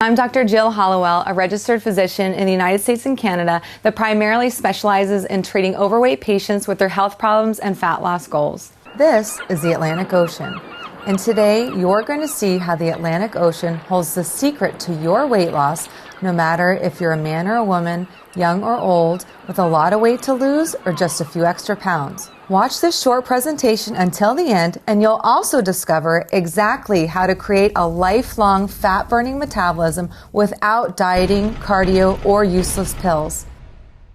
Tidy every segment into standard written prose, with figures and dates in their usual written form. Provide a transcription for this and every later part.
I'm Dr. Jill Hollowell, a registered physician in the United States and Canada that primarily specializes in treating overweight patients with their health problems and fat loss goals. This is the Atlantic Ocean, and today you're going to see how the Atlantic Ocean holds the secret to your weight loss, no matter if you're a man or a woman, young or old, with a lot of weight to lose or just a few extra pounds. Watch this short presentation until the end, and you'll also discover exactly how to create a lifelong fat-burning metabolism without dieting, cardio, or useless pills.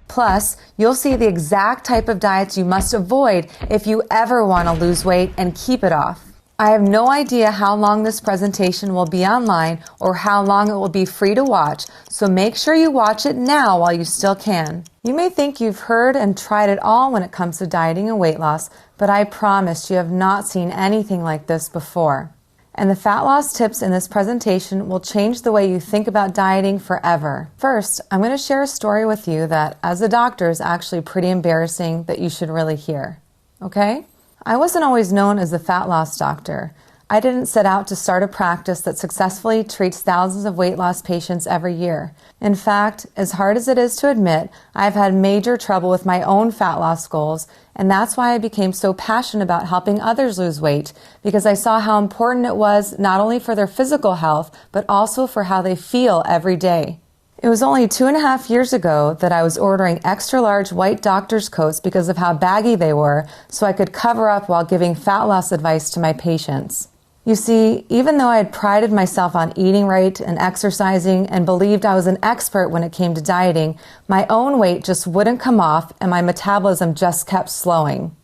Plus, you'll see the exact type of diets you must avoid if you ever want to lose weight and keep it off. I have no idea how long this presentation will be online or how long it will be free to watch, so make sure you watch it now while you still can. You may think you've heard and tried it all when it comes to dieting and weight loss, but I promise you have not seen anything like this before. And the fat loss tips in this presentation will change the way you think about dieting forever. First, I'm going to share a story with you that, as a doctor, is actually pretty embarrassing that you should really hear. Okay? I wasn't always known as the fat loss doctor. I didn't set out to start a practice that successfully treats thousands of weight loss patients every year. In fact, as hard as it is to admit, I've had major trouble with my own fat loss goals, and that's why I became so passionate about helping others lose weight, because I saw how important it was not only for their physical health, but also for how they feel every day. It was only 2.5 years ago that I was ordering extra large white doctor's coats because of how baggy they were, so I could cover up while giving fat loss advice to my patients. You see, even though I had prided myself on eating right and exercising and believed I was an expert when it came to dieting, my own weight just wouldn't come off and my metabolism just kept slowing.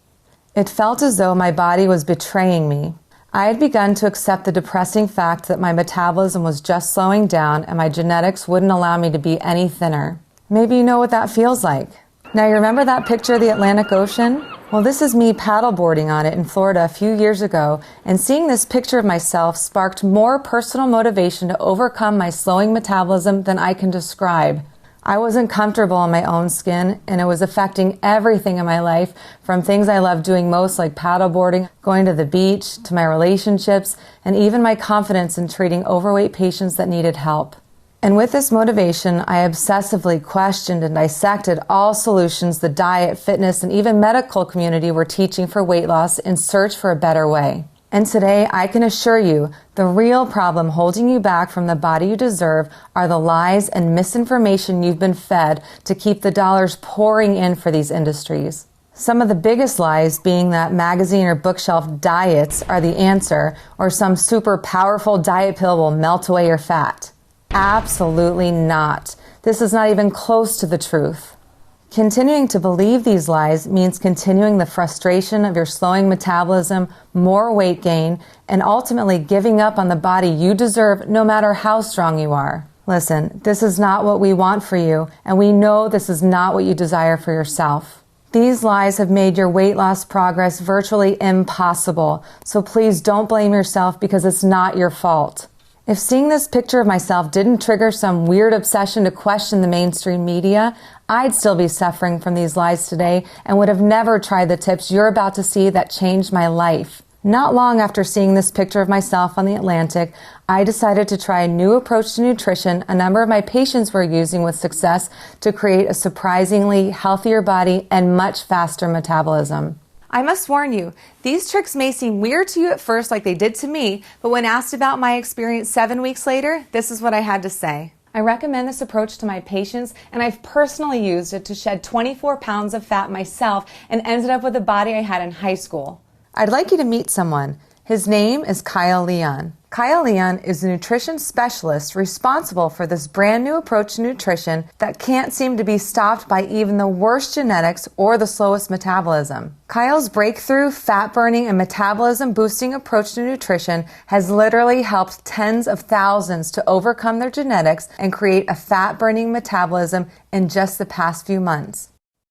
It felt as though my body was betraying me. I had begun to accept the depressing fact that my metabolism was just slowing down and my genetics wouldn't allow me to be any thinner. Maybe you know what that feels like. Now, you remember that picture of the Atlantic Ocean? Well, this is me paddleboarding on it in Florida a few years ago, and seeing this picture of myself sparked more personal motivation to overcome my slowing metabolism than I can describe. I wasn't comfortable in my own skin, and it was affecting everything in my life, from things I love doing most like paddleboarding, going to the beach, to my relationships, and even my confidence in treating overweight patients that needed help. And with this motivation, I obsessively questioned and dissected all solutions the diet, fitness, and even medical community were teaching for weight loss in search for a better way. And today, I can assure you, the real problem holding you back from the body you deserve are the lies and misinformation you've been fed to keep the dollars pouring in for these industries. Some of the biggest lies being that magazine or bookshelf diets are the answer, or some super powerful diet pill will melt away your fat. Absolutely not. This is not even close to the truth. Continuing to believe these lies means continuing the frustration of your slowing metabolism, more weight gain, and ultimately giving up on the body you deserve no matter how strong you are. Listen, this is not what we want for you, and we know this is not what you desire for yourself. These lies have made your weight loss progress virtually impossible, so please don't blame yourself because it's not your fault. If seeing this picture of myself didn't trigger some weird obsession to question the mainstream media, I'd still be suffering from these lies today and would have never tried the tips you're about to see that changed my life. Not long after seeing this picture of myself on the Atlantic, I decided to try a new approach to nutrition a number of my patients were using with success to create a surprisingly healthier body and much faster metabolism. I must warn you, these tricks may seem weird to you at first like they did to me, but when asked about my experience 7 weeks later, this is what I had to say. I recommend this approach to my patients, and I've personally used it to shed 24 pounds of fat myself and ended up with the body I had in high school. I'd like you to meet someone. His name is Kyle Leon. Kyle Leon is a nutrition specialist responsible for this brand new approach to nutrition that can't seem to be stopped by even the worst genetics or the slowest metabolism. Kyle's breakthrough fat-burning and metabolism-boosting approach to nutrition has literally helped tens of thousands to overcome their genetics and create a fat-burning metabolism in just the past few months.